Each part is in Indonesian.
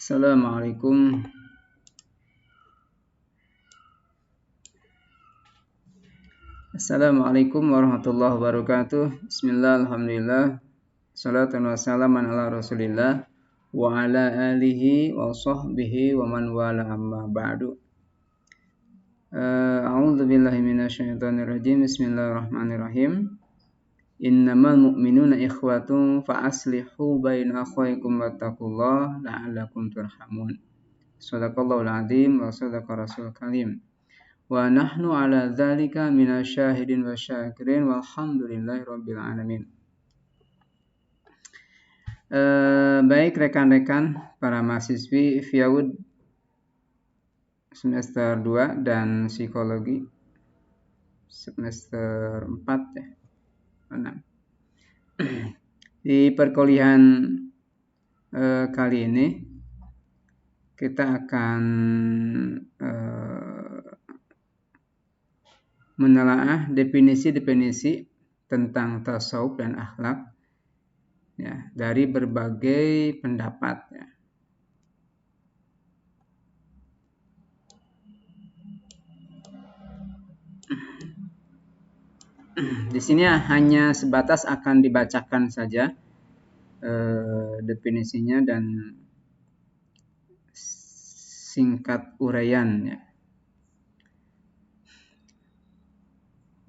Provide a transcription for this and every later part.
Assalamualaikum. Assalamualaikum warahmatullahi wabarakatuh. Bismillah, alhamdulillah. Salatu wassalamu ala rasulillah wa ala alihi wa sahbihi wa man wala amma ba'du. A'udzu billahi minasyaitonir rajim. Bismillahirrahmanirrahim. Innamal mu'minuna ikhwatun fa aslihu baina akhawaykum wattaqullaha la'allakum turhamun. Shadaqallahul azim wa shadaqa rasul karim. Wa nahnu ala dzalika minasyahidin wa syakirin walhamdulillahi rabbil alamin. Baik rekan-rekan para mahasiswi FIAUD semester 2 dan psikologi semester 4 ya. 6. Di perkuliahan kali ini kita akan menelaah definisi-definisi tentang tasawuf dan akhlak ya, dari berbagai pendapat ya. Di sini hanya sebatas akan dibacakan saja definisinya dan singkat uraian ya.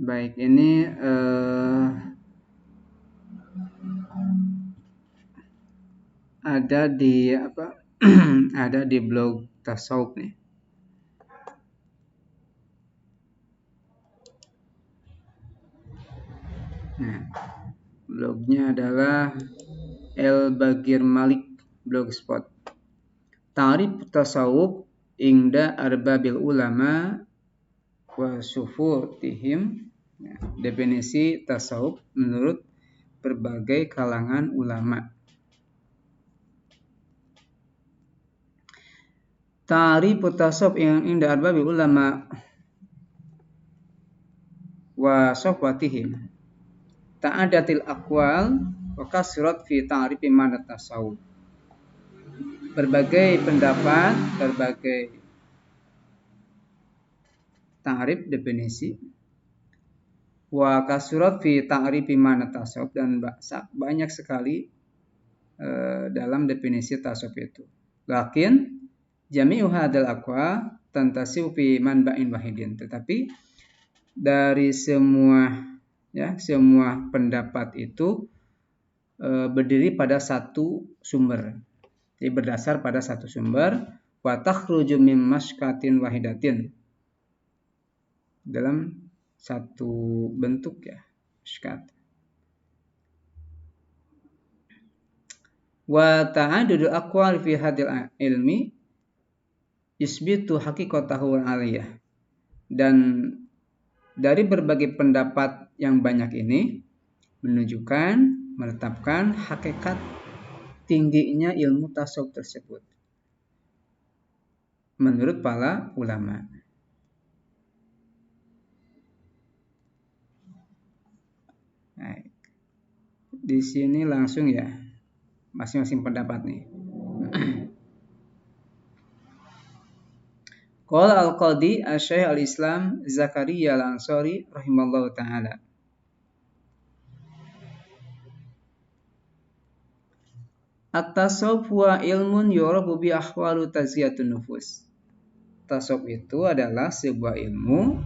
Baik, ini ada di ada di blog Tasawuf nih. Nah, blognya adalah El-Bagir Malik Blogspot. Ta'rif tasawuf inda arbabil ulama wa sufutihim. Ya, definisi tasawuf menurut berbagai kalangan ulama. Ta'rif tasawuf inda arbabil ulama wa sufutihim. Ta'adatil aqwal wa kasrat fi ta'rifi mana tasawuf. Berbagai pendapat, berbagai ta'rif definisi wa kasurat fi ta'rifi mana tasawuf, dan banyak sekali dalam definisi tasawuf itu. Lakin jami'u hadzal aqwa tantasiu fi manba'in wahidin, tetapi dari semua pendapat itu berdiri pada satu sumber. Jadi berdasar pada satu sumber, wa takhruju min maskatin wahidatin, dalam satu bentuk ya, maskat. Wa ta'adudul aqwal fi hadil ilmi yusbitu haqiqatahu aliyah, dan dari berbagai pendapat yang banyak ini menetapkan hakikat tingginya ilmu tasawuf tersebut menurut para ulama. Nah, di sini langsung ya masing-masing pendapat nih. Qala al-Qadi Asy-Syaikh al-Islam Zakaria al-Ansari rahimallahu taala. At-tasawuf huwa ilmun yurabu bi ahwalu tazkiyatun nufus. Tasawuf itu adalah sebuah ilmu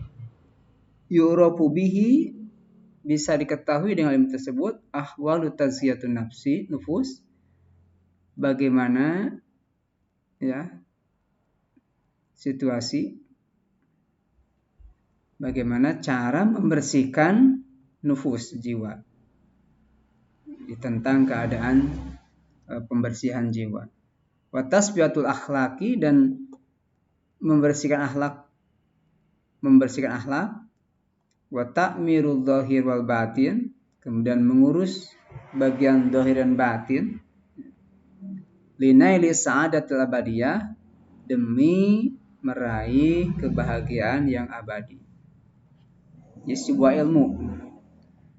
yurabu bihi, bisa diketahui dengan ilmu tersebut, ahwalu tazkiyatun nufus, bagaimana ya situasi, bagaimana cara membersihkan nufus, jiwa, tentang keadaan pembersihan jiwa. Wa tasbiyatul akhlaqi, dan membersihkan akhlak. Wa ta'mirul dhahir wal batin, kemudian mengurus bagian dhahir dan batin. Linaili sa'adatul abadiyah, demi meraih kebahagiaan yang abadi. Ini sebuah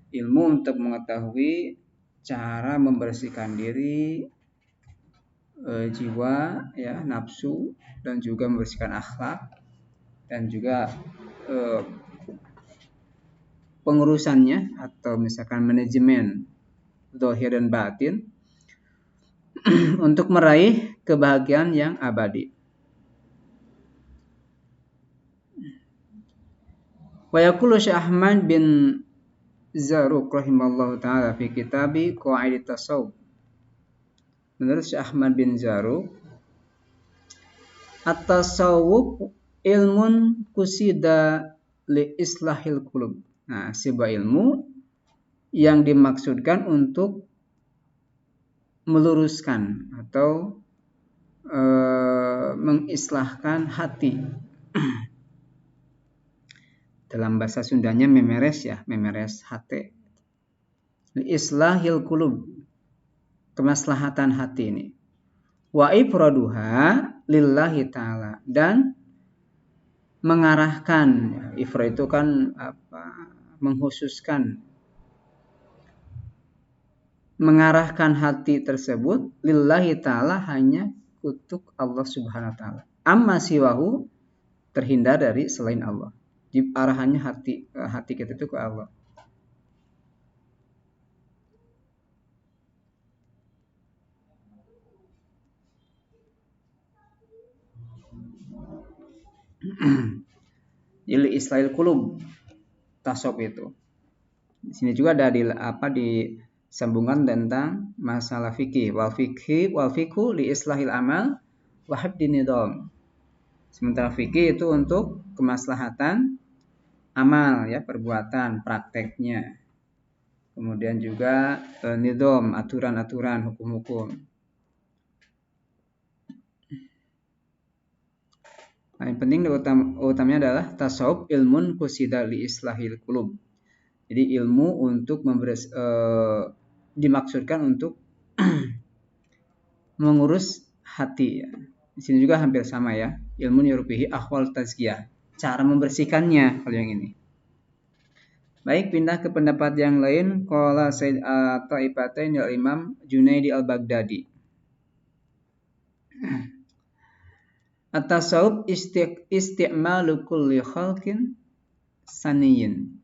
ilmu untuk mengetahui cara membersihkan diri, jiwa, ya, nafsu, dan juga membersihkan akhlak, dan juga pengurusannya atau misalkan manajemen zahir dan batin untuk meraih kebahagiaan yang abadi. Wa yaqulu Syekh Ahmad bin Zarruq rahimallahu taala fi kitabi Qawaid Tasawuf. Menurut Syekh Ahmad bin Zarruq, at-tasawuf ilmun kusida li islahil qulub. Nah, sebuah ilmu yang dimaksudkan untuk meluruskan atau mengislahkan hati. Dalam bahasa Sundanya memeres, ya, memeres hati. Islahil qulub, kemaslahatan hati ini. Wa ifraduha lillahi ta'ala, dan mengarahkan, ifrad itu kan menghususkan, mengarahkan hati tersebut lillahi ta'ala hanya untuk Allah Subhanahu wa taala. Amma siwahu, terhindar dari selain Allah. Jadi arahannya hati kita itu ke Allah. Ili islahil qulub, tasawuf itu. Di sini juga ada disambungkan tentang masalah fikih. Wal fikhu li islahil amal wa hifdin nidam. Sementara fikih itu untuk kemaslahatan amal, ya, perbuatan, prakteknya. Kemudian juga nidam, aturan-aturan, hukum-hukum. Nah, yang penting utamanya adalah tasawuf ilmun qusida li islahil qulub. Jadi ilmu untuk dimaksudkan untuk mengurus hati, ya. Di sini juga hampir sama, ya. Ilmu yurubihi ahwal tazkiyah, cara membersihkannya kalau yang ini. Baik, pindah ke pendapat yang lain. Qala Said Ta'ifatain al-Imam Junaidi al-Baghdadi. At-tasawuf isti'malu kulli khalqin saniyin.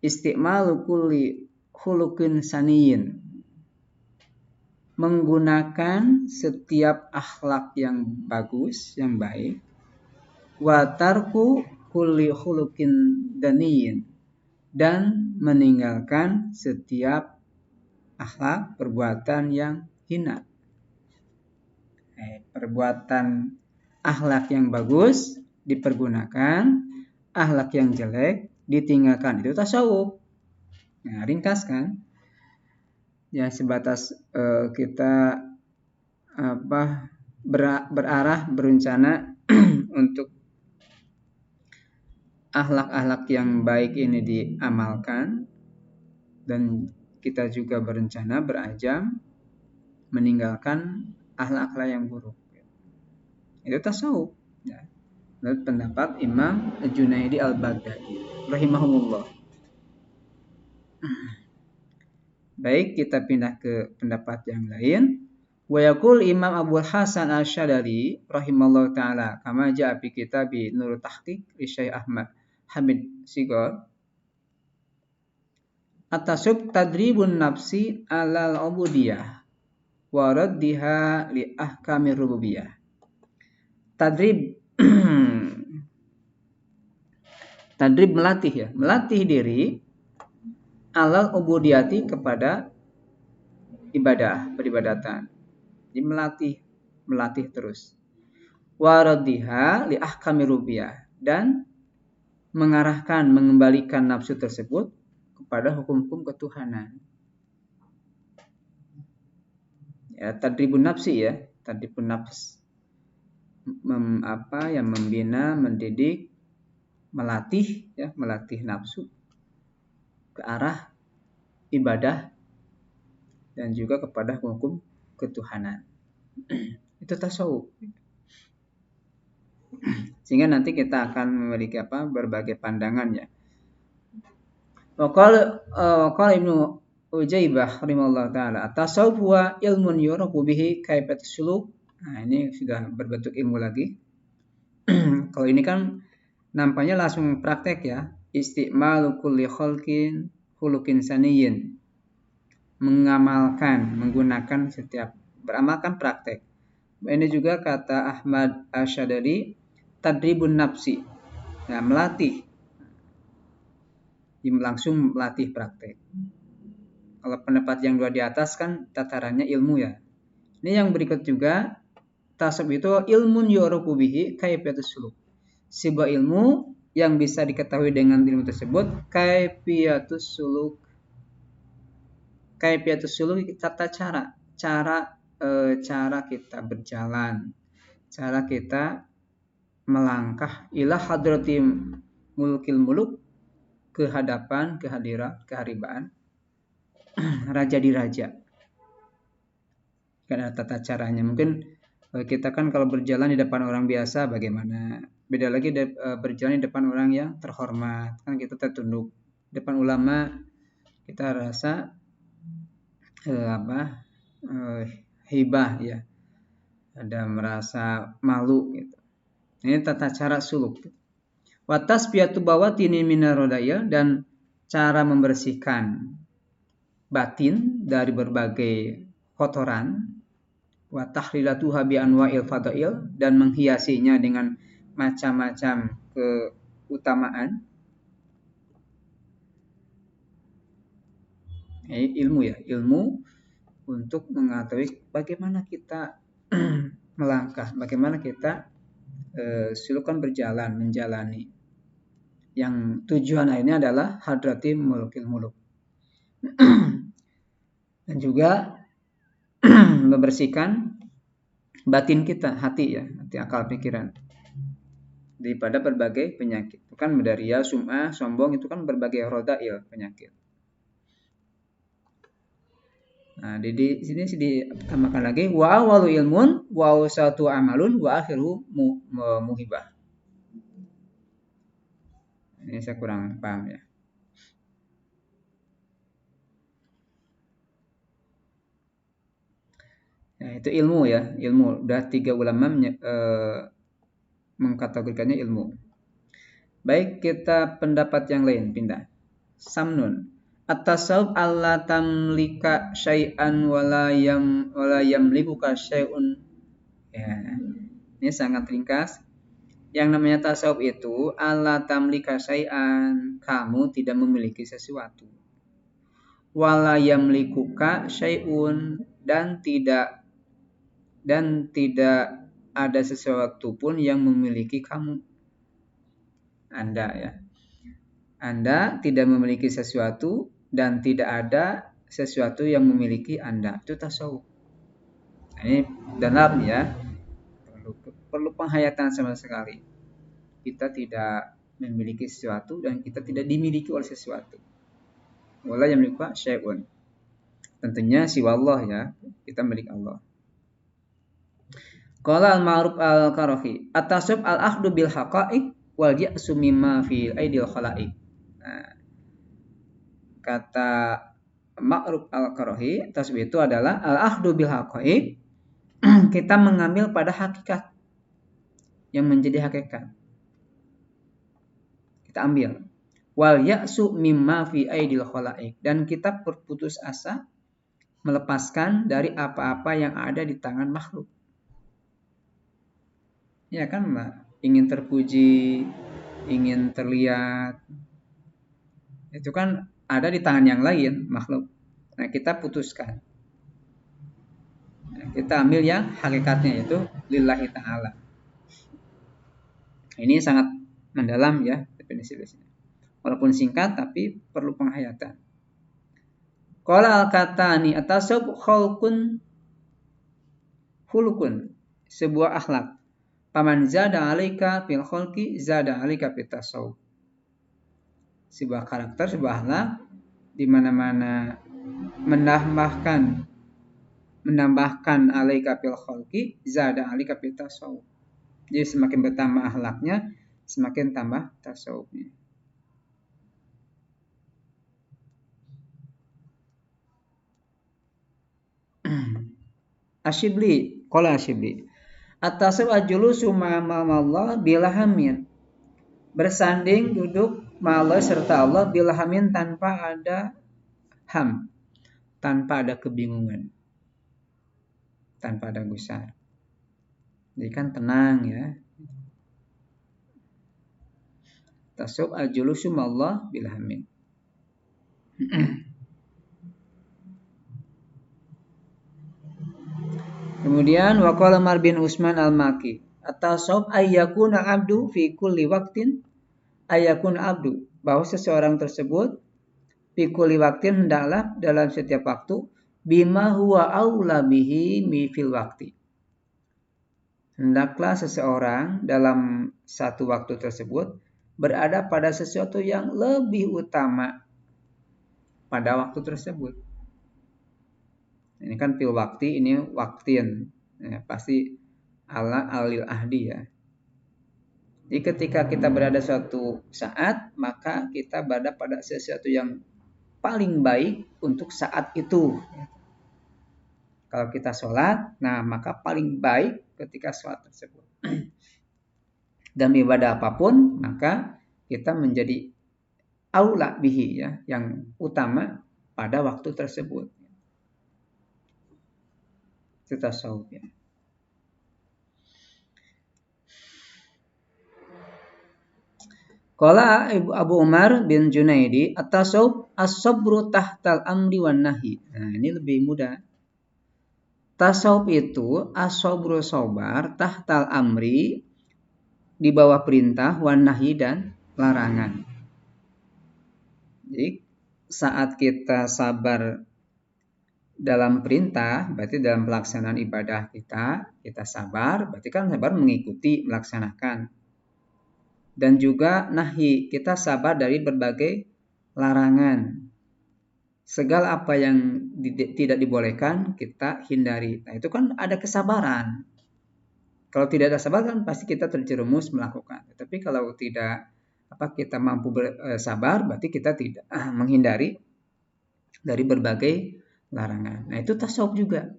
Isti'malu kulli khuluqin saniyin. Menggunakan setiap akhlak yang bagus, yang baik. Wa tarku kulli khuluqin daniyin. Dan meninggalkan setiap akhlak, perbuatan yang hina. Perbuatan akhlak yang bagus dipergunakan, akhlak yang jelek ditinggalkan. Itu tasawuf. Nah, ringkas kan? Ya, sebatas kita berarah, berencana untuk akhlak-akhlak yang baik ini diamalkan, dan kita juga berencana, berazam meninggalkan akhlak-akhlak yang buruk. Itu tasawuf, ya. Menurut pendapat Imam Junaidi al-Baghdadi rahimahumullah. Baik, kita pindah ke pendapat yang lain. Wa yaqul Imam Abu Hasan Asy-Syadili rahimallahu taala kama jaa fi kitab Nurut Tahqiq li Syekh Ahmad Hamid Sigor. At-tasawuf tadribun nafsi alal ubudiyah wa raddiha li ahkamir rububiyah. Tadrib tadrib melatih, ya, melatih diri alal ubudiyati kepada ibadah, peribadatan. Jadi melatih terus. Wa raddiha li ahkamir rububiyah, dan mengarahkan, mengembalikan nafsu tersebut kepada hukum-hukum ketuhanan. Ya, tadribun nafsi, ya, tadribun nafs. Yang membina, mendidik, melatih, ya, melatih nafsu ke arah ibadah dan juga kepada hukum ketuhanan. Itu tasawuf. Sehingga nanti kita akan memiliki berbagai pandangan, ya. Qala Ibnu Ujaibah rahimahullah taala, at-tasawuf huwa ilmun yurabu bihi kaifat suluk Nah, ini sudah berbentuk ilmu lagi. Kalau ini kan nampaknya langsung praktek ya. Istiqmalu kulli khalqin khuluqin saniyyin. Mengamalkan, menggunakan setiap beramalkan praktek. Ini juga kata Ahmad Asyadari, tadribun nafsi. Nah, melatih. Langsung melatih praktek. Kalau pendapat yang dua di atas kan tatarannya ilmu ya. Ini yang berikut juga, tasawuf itu ilmun yu'rafu bihi kaifiyatus suluk. Sebuah ilmu yang bisa diketahui dengan ilmu tersebut, kaifiyatus suluk. Kaifiyatus suluk tata cara kita berjalan, cara kita melangkah ila hadratim mulkil muluk, ke hadapan keharibaan raja di raja. Kan ada tata caranya. Mungkin kita kan kalau berjalan di depan orang biasa bagaimana? Beda lagi berjalan di depan orang yang terhormat. Kan kita tertunduk. Depan ulama kita rasa hibah ya. Ada merasa malu gitu. Ini tata cara suluk. Wa tasbiyatu bawatini minarodaya, dan cara membersihkan batin dari berbagai kotoran. Wa tahrilatuha bi anwa'il fadail, dan menghiasinya dengan macam-macam keutamaan. Ilmu ya, ilmu untuk mengetahui bagaimana kita melangkah, bagaimana kita silukan berjalan, menjalani. Yang tujuan akhirnya adalah hadrati mulkil muluk. Dan juga membersihkan batin kita, hati ya, hati, akal, pikiran, daripada berbagai penyakit. Itu kan dari ya, sum'ah, sombong, itu kan berbagai rodail penyakit. Nah, di sini ditambahkan lagi wa awalu ilmun wa awsatu amalun wa akhiru muhibah. Ini saya kurang paham ya. Nah, itu ilmu ya, ilmu. Udah 3 ulama mengkategorikannya ilmu. Baik, kita pendapat yang lain, pindah. Samnun. At-tasawuf alla tamlika syai'an wala yamlikuka syai'un. Ya. Ini sangat ringkas. Yang namanya tasawuf itu alla tamlika syai'an, kamu tidak memiliki sesuatu. Wala yamlikuka syai'un, dan tidak ada sesuatu pun yang memiliki kamu. Anda ya. Anda tidak memiliki sesuatu dan tidak ada sesuatu yang memiliki Anda. Itu tasawuf. Ini dalam ya. Perlu penghayatan sama sekali. Kita tidak memiliki sesuatu dan kita tidak dimiliki oleh sesuatu. Wala yamliku syai'un. Tentunya siwa Allah ya. Kita milik Allah. Qala al-Ma'ruf al-Qarahi, at-tasawuf al-akhdu bil haqa'iq wal ya'su mimma fi aidil khalaiq. Nah, kata Ma'ruf al-Qarahi, tasawuf itu adalah al-akhdu bil haqa'iq, kita mengambil pada hakikat yang menjadi hakikat. Kita ambil. Wal ya'su mimma fi aidil khalaiq, dan kita berputus asa melepaskan dari apa-apa yang ada di tangan makhluk. Ya kan, Mbak? Ingin terpuji, ingin terlihat, itu kan ada di tangan yang lain, makhluk. Nah, kita putuskan. Nah, kita ambil yang hakikatnya, yaitu lillahi ta'ala. Ini sangat mendalam ya definisi di sini. Walaupun singkat tapi perlu penghayatan. Qala al-Katani at-tasawuf khulqun, sebuah akhlak. Paman zada alaika fil khalqi zada alaika fit tasawuf. Sebuah karakter, sebuah akhlak di mana-mana menambahkan alaika fil khalqi zada alaika fit tasawuf. Jadi semakin bertambah akhlaknya, semakin tambah tasawufnya. Asyibli Qala Asyibli. At-tasawuf ajulusu ma'amallah bila hamin. Bersanding duduk ma'allah serta Allah bila hamin tanpa ada ham, tanpa ada kebingungan, tanpa ada gusar. Jadi kan tenang ya. Tasawuf al-julusu ma'allah bila hamin. Kemudian waqala Umar bin Utsman al-Maki, at-tasawuf ayyakuna abdu fi kulli waqtin ayyakuna abdu, bahwa seseorang tersebut fi kulli waqtin hendaklah dalam setiap waktu bima huwa aula bihi mi fil waqti. Hendaklah seseorang dalam satu waktu tersebut berada pada sesuatu yang lebih utama pada waktu tersebut. Ini kan fil wakti, ini waktin. Ya, pasti ala alil ahdi ya. Jadi ketika kita berada suatu saat, maka kita berada pada sesuatu yang paling baik untuk saat itu. Kalau kita sholat, nah maka paling baik ketika sholat tersebut. Dan ibadah apapun, maka kita menjadi aula bihi ya, yang utama pada waktu tersebut. Itu tasawuf ya. Qala Abu Umar bin Junaidi, at-tasawuf as-sabru tahtal amri wan nahi. Nah, ini lebih mudah. Tasawuf itu as-sabru sabar tahtal amri, di bawah perintah, wan nahi dan larangan. Jadi saat kita sabar dalam perintah, berarti dalam pelaksanaan ibadah kita sabar, berarti kan sabar mengikuti, melaksanakan. Dan juga nahi, kita sabar dari berbagai larangan. Segala apa yang tidak dibolehkan kita hindari. Nah, itu kan ada kesabaran. Kalau tidak ada sabar kan pasti kita terjerumus melakukan. Tapi kalau tidak kita mampu sabar, berarti kita tidak menghindari dari berbagai larangan. Nah, itu tasawuf juga.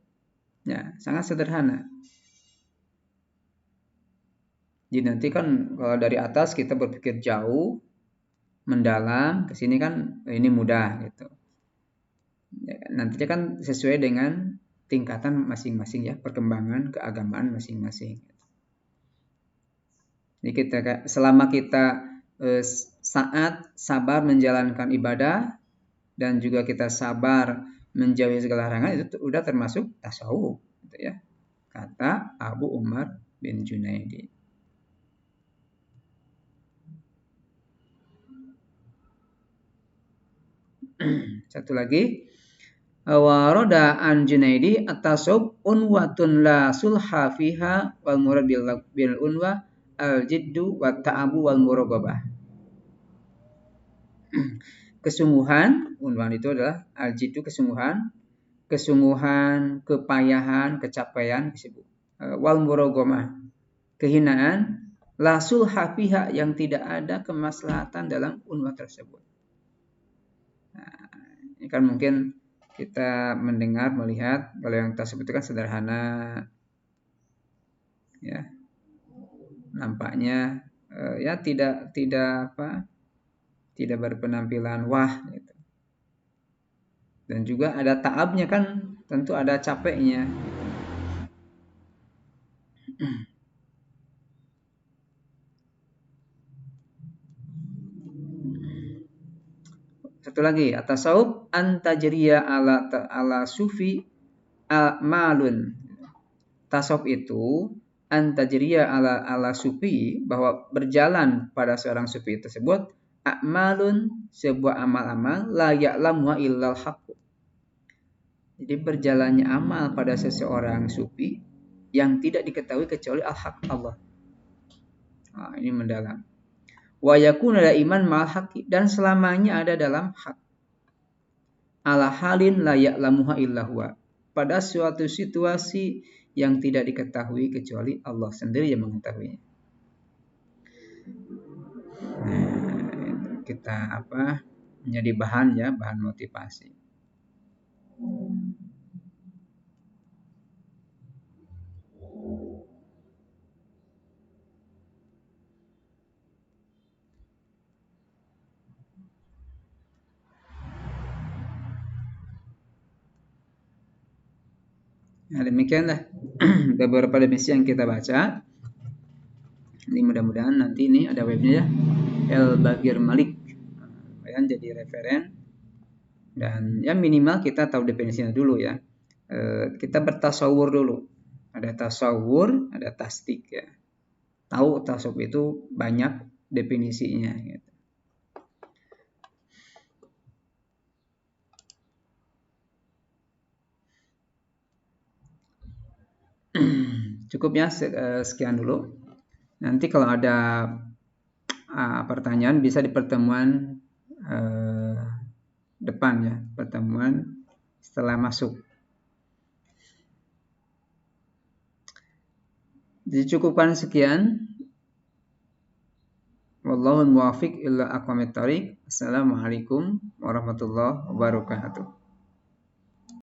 Ya, sangat sederhana. Jadi nanti kan kalau dari atas kita berpikir jauh, mendalam, ke sini kan ini mudah gitu. Ya, nantinya kan sesuai dengan tingkatan masing-masing ya, perkembangan keagamaan masing-masing. Jadi selama kita saat sabar menjalankan ibadah dan juga kita sabar menjauhi segala larangan, itu udah termasuk tasawuf gitu ya. Kata Abu Umar bin Junaidi. Satu lagi, wa rada an Junaidi at-tasawuf unwatun la sulha fiha wal murad bil unwa al-jiddu wa ta'abu wal muraqabah. Kesungguhan, unwan itu adalah al-jiddu kesungguhan, kepayahan, kecapaian, wal muraqabah, kehinaan, la sulha fiha, yang tidak ada kemaslahatan dalam unwa tersebut. Nah, ini kan mungkin kita mendengar, melihat kalau yang tasawuf itu kan sederhana ya, nampaknya ya tidak berpenampilan wah gitu. Dan juga ada ta'abnya kan, tentu ada capeknya. Satu lagi, at-tasawuf antajriya ala sufi malun. Tasawuf itu antajriya ala sufi, bahwa berjalan pada seorang sufi tersebut a'malun, sebuah amal-amal la ya'lamuha illal haqq. Jadi berjalannya amal pada seseorang sufi yang tidak diketahui kecuali al-haq, Allah. Nah, ini mendalam. Wa yakuna iman ma'al haqqi, dan selamanya ada dalam hak. Ala halin la ya'lamuha illa huwa, pada suatu situasi yang tidak diketahui kecuali Allah sendiri yang mengetahuinya. Nah, kita menjadi bahan motivasi. Nah, demikianlah beberapa definisi yang kita baca. Ini mudah-mudahan nanti ini ada webnya ya, El-Bagir Malik, lumayan jadi referen. Dan ya minimal kita tahu definisinya dulu ya. Kita bertasawur dulu. Ada tasawur, ada tasdik ya. Tahu tasawuf itu banyak definisinya gitu. Cukup ya, sekian dulu. Nanti kalau ada pertanyaan bisa di pertemuan depan ya, pertemuan setelah masuk. Dicukupkan sekian. Wallahul muwaffiq ila aqwamit thoriq. Assalamualaikum warahmatullahi wabarakatuh.